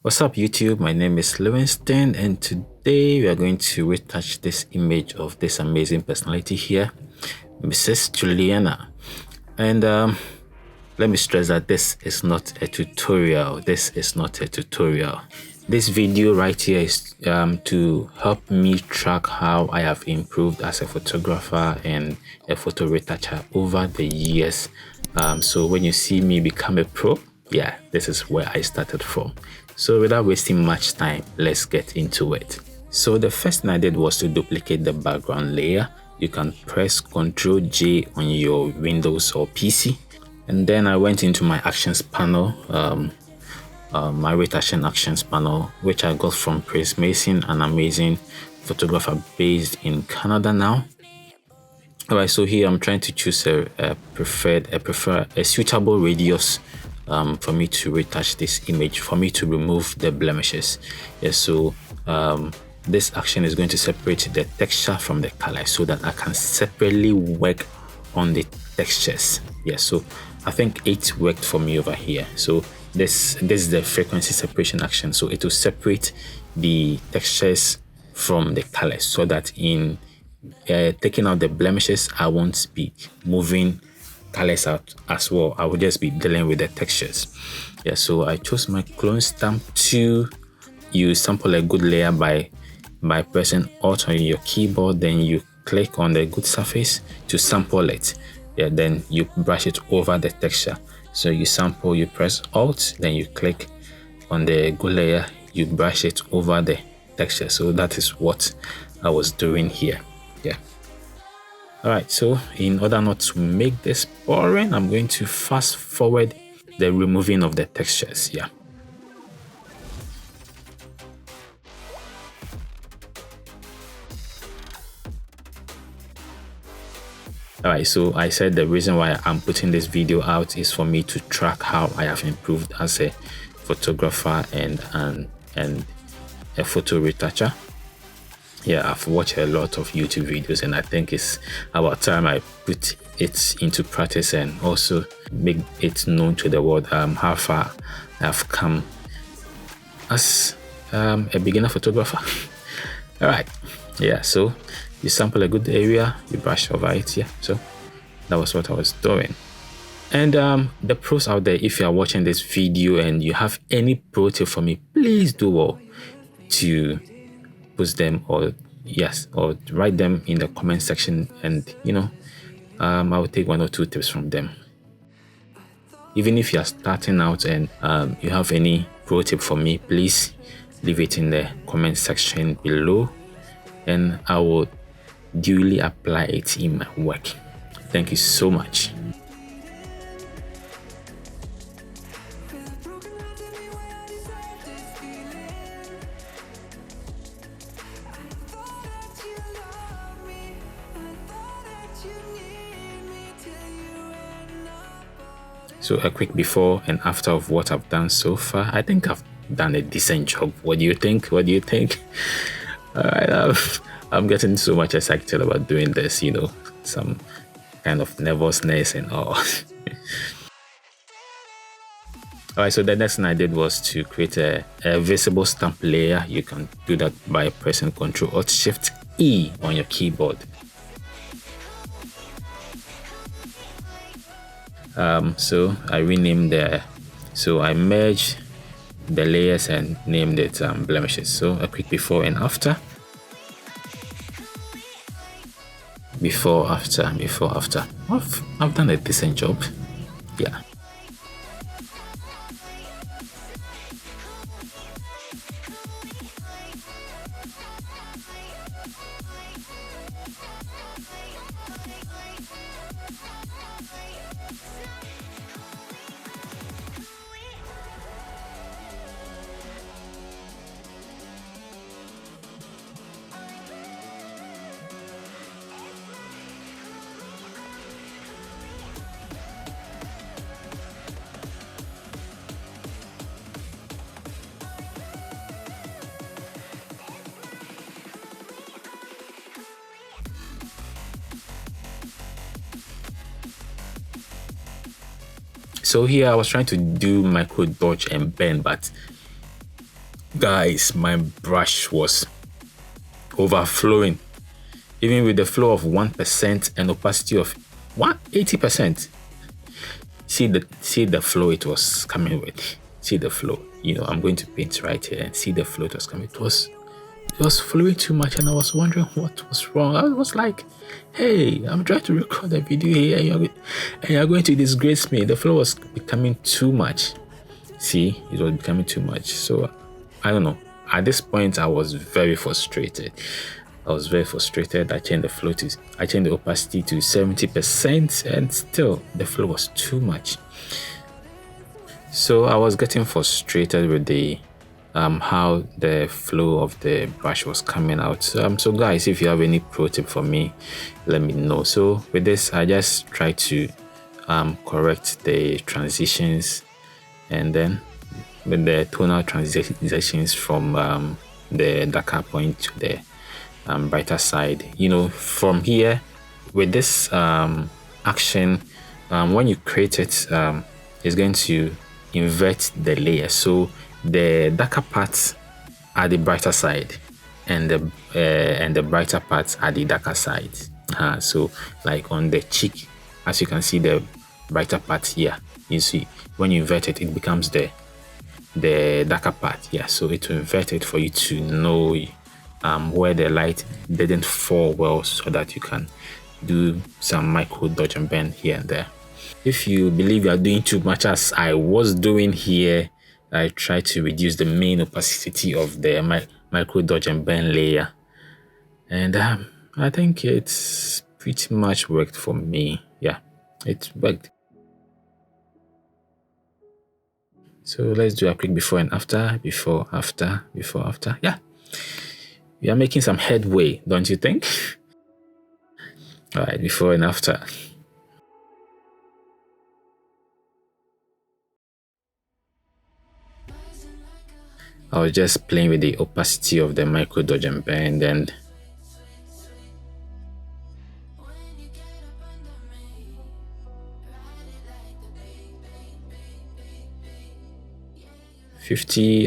What's up YouTube? My name is Livingston and today we are going to retouch this image of this amazing personality here, Mrs. Juliana. And let me stress that this is not a tutorial. This video right here is to help me track how I have improved as a photographer and a photo retoucher over the years. So when you see me become a pro, yeah, this is where I started from. So without wasting much time, let's get into it. So the first thing I did was to duplicate the background layer. You can press Ctrl J on your Windows or PC. And then I went into my actions panel, my retouching actions panel, which I got from Prince Meyson, an amazing photographer based in Canada now. Alright, so here I'm trying to choose a suitable radius for me to retouch this image, for me to remove the blemishes. Yeah, so this action is going to separate the texture from the color so that I can separately work on the textures. Yeah, so I think it worked for me over here. So this is the frequency separation action, so it will separate the textures from the colors so that in taking out the blemishes, I won't be moving colors out as well. I will just be dealing with the textures. Yeah, so I chose my clone stamp to you sample a good layer by pressing Alt on your keyboard, then you click on the good surface to sample it. Yeah, then you brush it over the texture. So you sample, you press Alt, then you click on the good layer, you brush it over the texture. So that is what I was doing here. Yeah. Alright, so in order not to make this boring, I'm going to fast forward the removing of the textures. Yeah. Alright, so I said the reason why I'm putting this video out is for me to track how I have improved as a photographer and a photo retoucher. Yeah, I've watched a lot of YouTube videos and I think it's about time I put it into practice and also make it known to the world how far I've come as a beginner photographer. Alright, yeah, so you sample a good area, you brush over it. Yeah, so that was what I was doing. And the pros out there, if you are watching this video and you have any pro tip for me, please do well to post them or write them in the comment section, and I will take 1 or 2 tips from them. Even if you are starting out and you have any pro tip for me, please leave it in the comment section below and I will duly apply it in my work. Thank you so much. So a quick before and after of what I've done so far. I think I've done a decent job. What do you think? Alright, I'm getting so much excited about doing this, some kind of nervousness and all. Alright, so the next thing I did was to create a visible stamp layer. You can do that by pressing Ctrl Alt Shift E on your keyboard. So I renamed so I merged the layers and named it blemishes. So a quick before and after. Before after. I've done a decent job. Yeah. So here I was trying to do micro dodge and bend, but Guys, my brush was overflowing, even with the flow of 1% and opacity of 180%. See the flow it was coming with. See the flow. I'm going to paint right here and see the flow it was coming. It was flowing too much, and I was wondering what was wrong. I was like, hey, I'm trying to record a video here, and you're going to disgrace me. The flow was becoming too much. See, it was becoming too much. So I don't know. At this point, I was very frustrated. I changed the opacity to 70%, and still the flow was too much. So I was getting frustrated with the how the flow of the brush was coming out. So guys, if you have any pro tip for me, let me know. So with this, I just try to correct the transitions, and then with the tonal transitions from the darker point to the brighter side. From here, with this action, when you create it, it's going to invert the layer. So the darker parts are the brighter side, and the brighter parts are the darker side. So like on the cheek, as you can see, the brighter part here, you see when you invert it, it becomes the darker part. So it will invert it for you to know where the light didn't fall well, so that you can do some micro dodge and bend here and there. If you believe you are doing too much, as I was doing here, I try to reduce the main opacity of the micro dodge and bend layer, and I think it's pretty much worked for me. It worked. So let's do a quick before and after. Before, after, before, after. We are making some headway, don't you think? All right, before and after. I was just playing with the opacity of the micro dodge and bend, and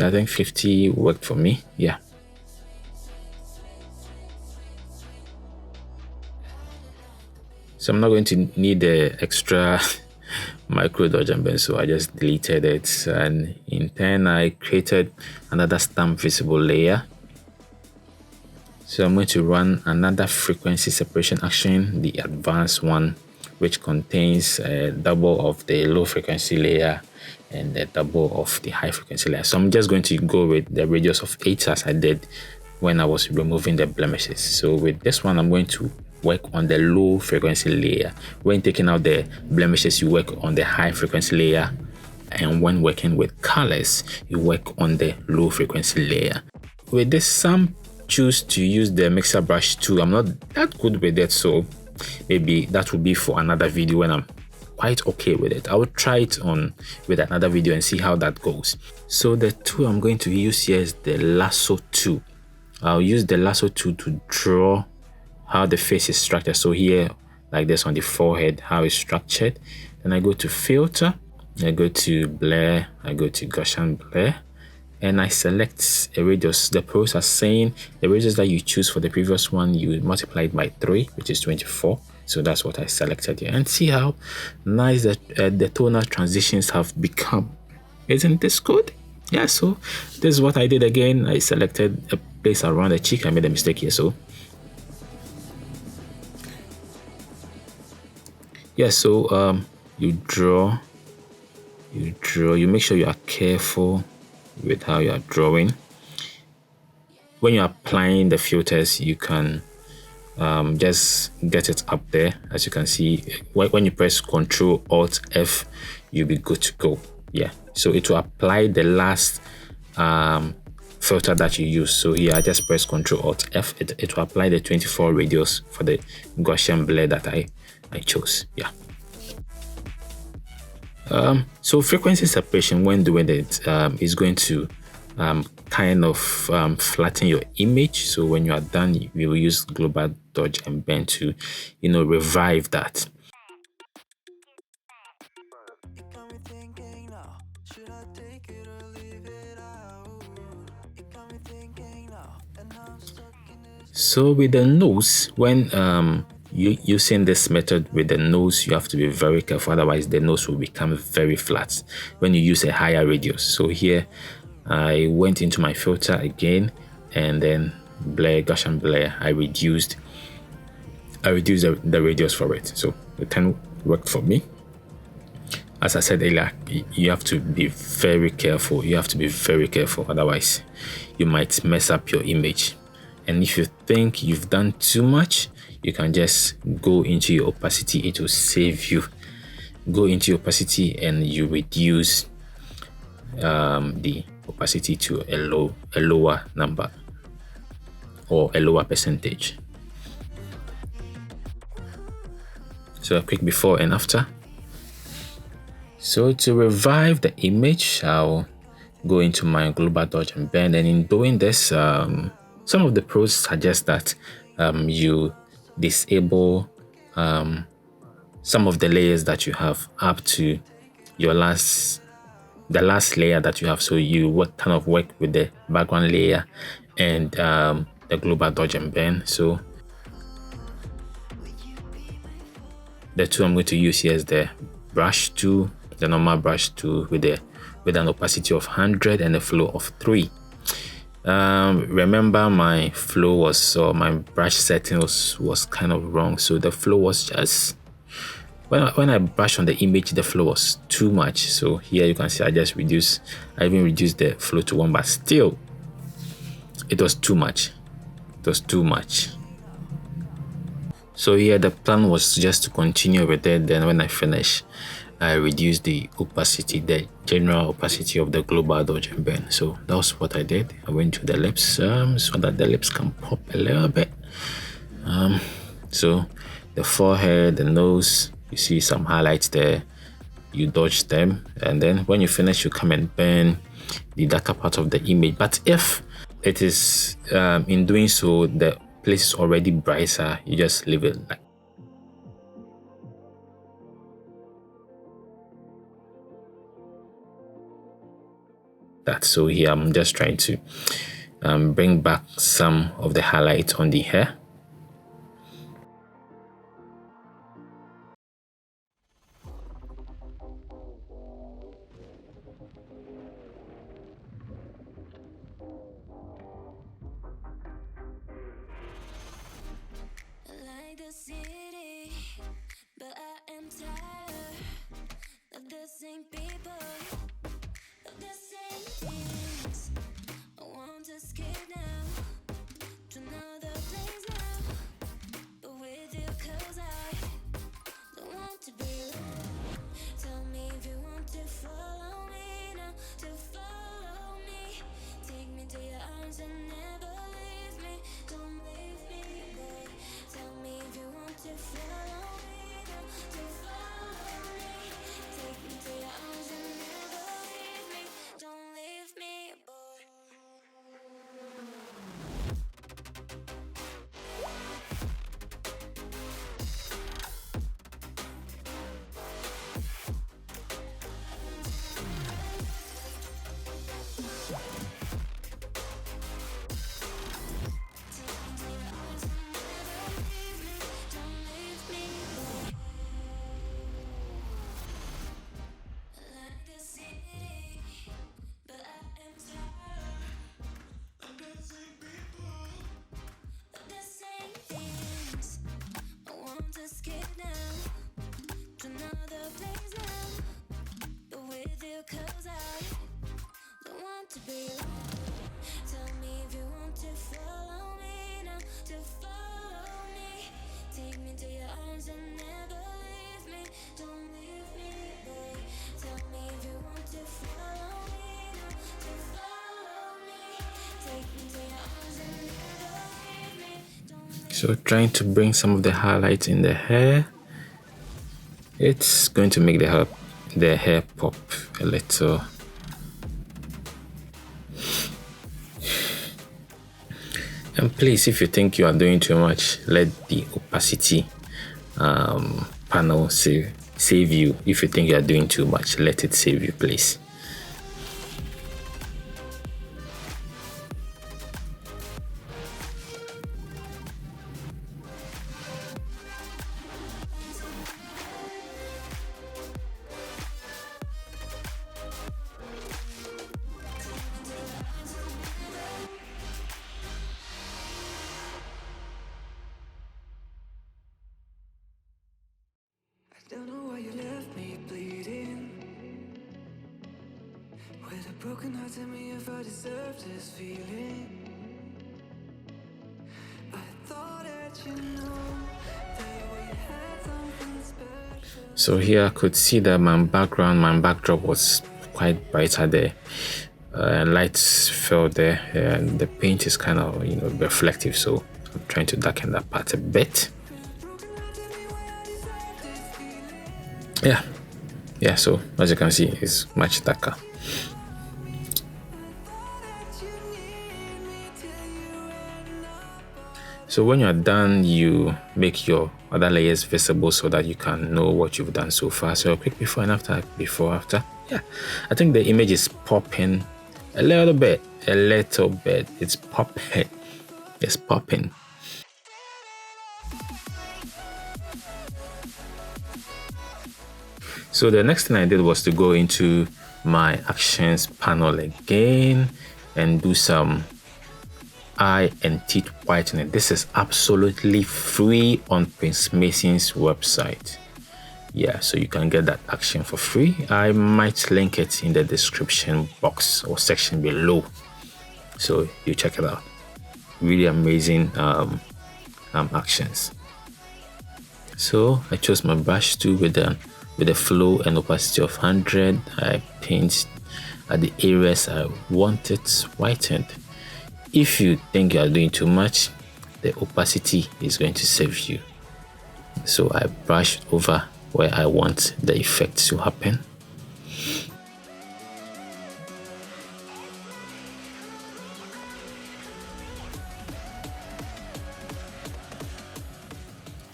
I think 50 worked for me. So I'm not going to need the extra micro dodge and bend, so I just deleted it, and in turn I created another stamp visible layer. So I'm going to run another frequency separation action, the advanced one, which contains a double of the low frequency layer and the double of the high frequency layer. So I'm just going to go with the radius of 8 as I did when I was removing the blemishes. So with this one, I'm going to work on the low frequency layer. When taking out the blemishes, you work on the high frequency layer, and when working with colors, you work on the low frequency layer. With this, some choose to use the mixer brush too. I'm not that good with it, so maybe that will be for another video when I'm quite okay with it. I will try it on with another video and see how that goes. So the tool I'm going to use here is the lasso tool. I'll use the lasso tool to draw how the face is structured. So here, like this on the forehead, how it's structured. Then I go to filter, I go to blur, I go to Gaussian blur, and I select a radius. The pros are saying the radius that you choose for the previous one, you multiply it by 3, which is 24. So that's what I selected here, and see how nice the tonal transitions have become. Isn't this good? So this is what I did again. I selected a place around the cheek. I made a mistake here, so you draw, you make sure you are careful with how you are drawing. When you're applying the filters, you can just get it up there. As you can see, when you press Ctrl Alt F, you'll be good to go. So it will apply the last filter that you use. So here I just press Ctrl Alt F. It will apply the 24 radius for the Gaussian blur that I chose. So frequency separation, when doing it, is going to kind of flatten your image. So when you are done, we will use global dodge and bend to revive that. So with the nose, when you using this method with the nose, you have to be very careful, otherwise the nose will become very flat when you use a higher radius. So here I went into my filter again, and then blur, Gaussian blur, I reduced the radius for it. So the 10 worked for me. As I said earlier, you have to be very careful. You have to be very careful, otherwise you might mess up your image. And if you think you've done too much, you can just go into your opacity. It will save you. Go into your opacity and you reduce the opacity to a lower number or a lower percentage. So a quick before and after. So to revive the image, I'll go into my global dodge and bend, and in doing this, some of the pros suggest that you disable some of the layers that you have up to your the last layer that you have. So you kind of work with the background layer and the global dodge and bend. So the tool I'm going to use here is the brush tool, the normal brush tool with an opacity of 100 and a flow of 3. Remember my flow my brush setting was kind of wrong. So the flow was just, when I brush on the image, the flow was too much. So here you can see I even reduced the flow to 1, but still it was too much. It was too much. So here the plan was just to continue with it. Then when I finish, I reduced the opacity, the general opacity of the global dodge and bend. So that was what I did. I went to the lips so that the lips can pop a little bit. So the forehead, the nose, you see some highlights there. You dodge them, and then when you finish, you come and bend the darker part of the image. But if it is in doing so, the place is already brighter, you just leave it like that. So here I'm just trying to bring back some of the highlights on the hair. So trying to bring some of the highlights in the hair, it's going to make the hair pop a little. And please, if you think you are doing too much, let the opacity panel save you. If you think you are doing too much, let it save you, please. Broken heart, tell me if I deserve this feeling. I thought that you know that we had something special. So here I could see that my backdrop was quite brighter there. Lights fell there, and the paint is kind of reflective. So I'm trying to darken that part a bit. Yeah. So as you can see, it's much darker. So when you're done, you make your other layers visible so that you can know what you've done so far. So a quick before and after, Yeah, I think the image is popping a little bit. It's popping. It's popping. So the next thing I did was to go into my actions panel again and do some eye and teeth whitening. This is absolutely free on Prince Meyson's website. Yeah, so you can get that action for free. I might link it in the description box or section below, so you check it out. Really amazing actions. So I chose my brush tool with a flow and opacity of 100. I paint at the areas I want it whitened. If you think you are doing too much, the opacity is going to save you. So I brush over where I want the effect to happen.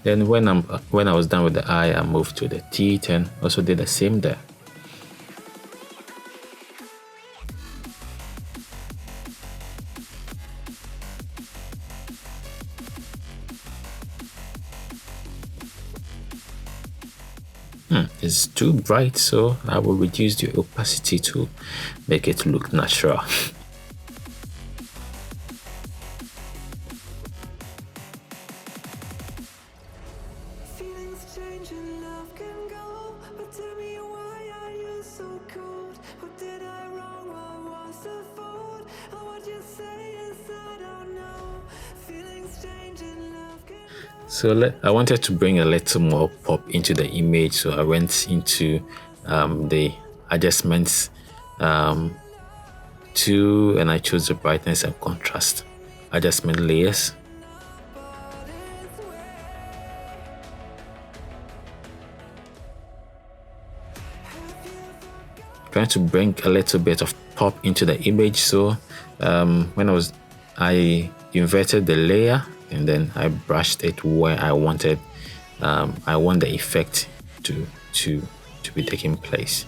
Then when I was done with the eye, I moved to the teeth and also did the same there. It's too bright, so I will reduce the opacity to make it look natural. Feelings change and love can go, but tell me why are you so cold? What did I wrong? What was the fault? Or what you say is I don't know. Feelings change and love can go. So I wanted to bring a little more pop into the image, so I went into the adjustments tool and I chose the brightness and contrast adjustment layers. Trying to bring a little bit of pop into the image. So I inverted the layer and then I brushed it where I wanted. I want the effect to be taking place.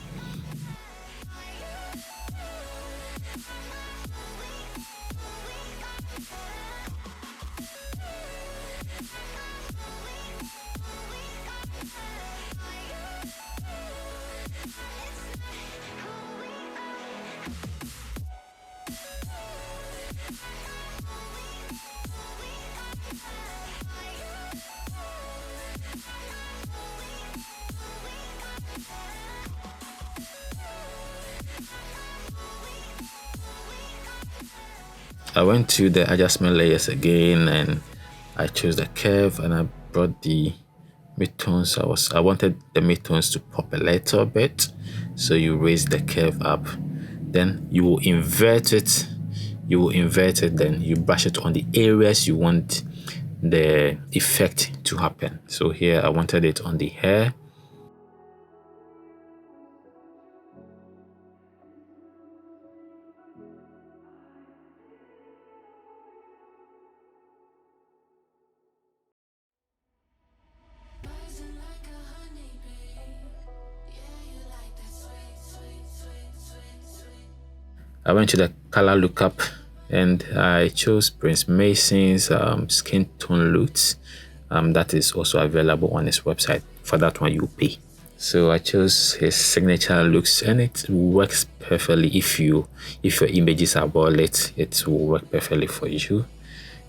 I went to the adjustment layers again and I chose the curve and I brought the midtones. I wanted the midtones to pop a little bit, so you raise the curve up, then you will invert it. Then you brush it on the areas you want the effect to happen. So here I wanted it on the hair. I went to the color lookup and I chose Prince Meyson's skin tone LUTs. That is also available on his website. For that one, you pay. So I chose his signature looks and it works perfectly. If your images are well lit, it will work perfectly for you.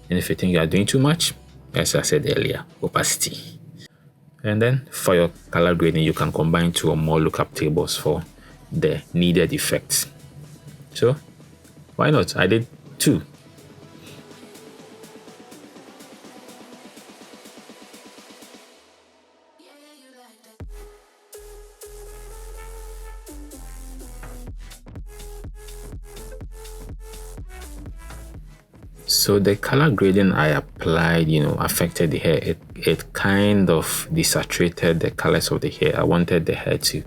And if you think you are doing too much, as I said earlier, opacity. And then for your color grading, you can combine two or more lookup tables for the needed effects. So why not? I did 2. So the color grading I applied, affected the hair. It kind of desaturated the colors of the hair. I wanted the hair to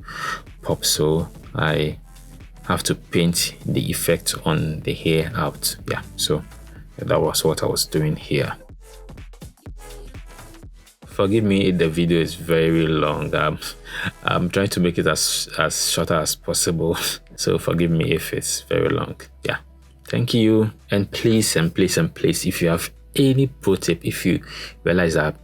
pop, so I have to paint the effect on the hair out. Yeah, so that was what I was doing here. Forgive me if the video is very long. I'm trying to make it as short as possible. So forgive me if it's very long. Yeah. Thank you. And please, if you have any pro tip, if you realize that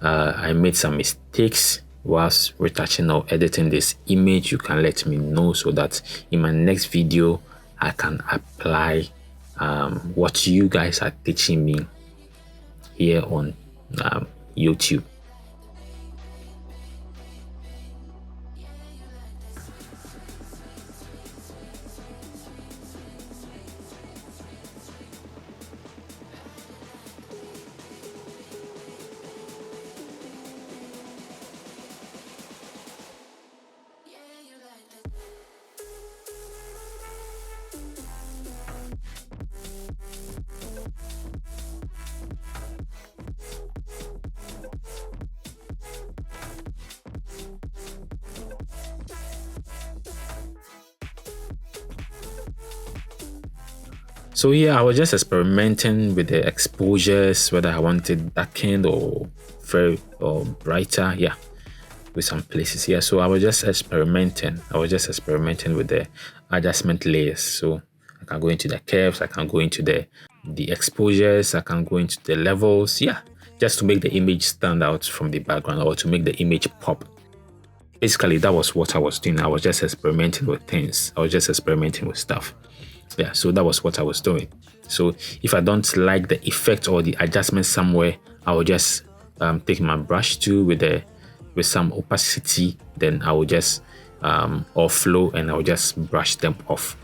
I made some mistakes whilst retouching or editing this image, you can let me know so that in my next video, I can apply what you guys are teaching me here on YouTube. So yeah, I was just experimenting with the exposures, whether I wanted darkened or very or brighter. Yeah, with some places. Yeah, so I was just experimenting. With the adjustment layers. So I can go into the curves, I can go into the exposures, I can go into the levels. Yeah, just to make the image stand out from the background or to make the image pop. Basically, that was what I was doing. I was just experimenting with things. I was just experimenting with stuff. Yeah, so that was what I was doing. So if I don't like the effect or the adjustment somewhere, I will just take my brush tool with some opacity, then I will just or flow, and I will just brush them off.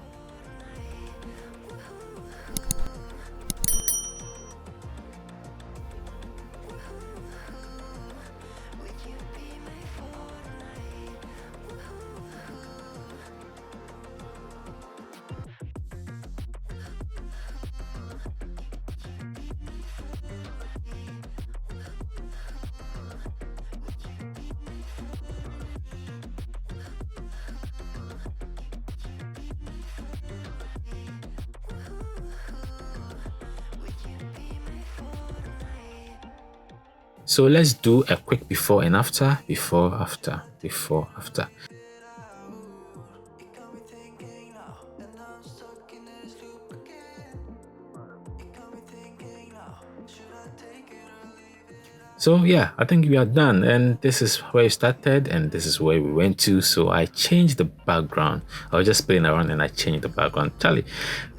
So let's do a quick before and after, before, after. So yeah, I think we are done, and this is where we started and this is where we went to. So I changed the background. I was just playing around and I changed the background. Charlie,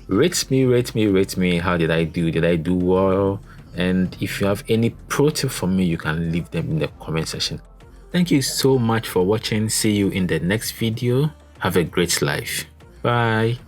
rate me. How did I do? Did I do well? And if you have any pro tip for me, you can leave them in the comment section. Thank you so much for watching. See you in the next video. Have a great life. Bye.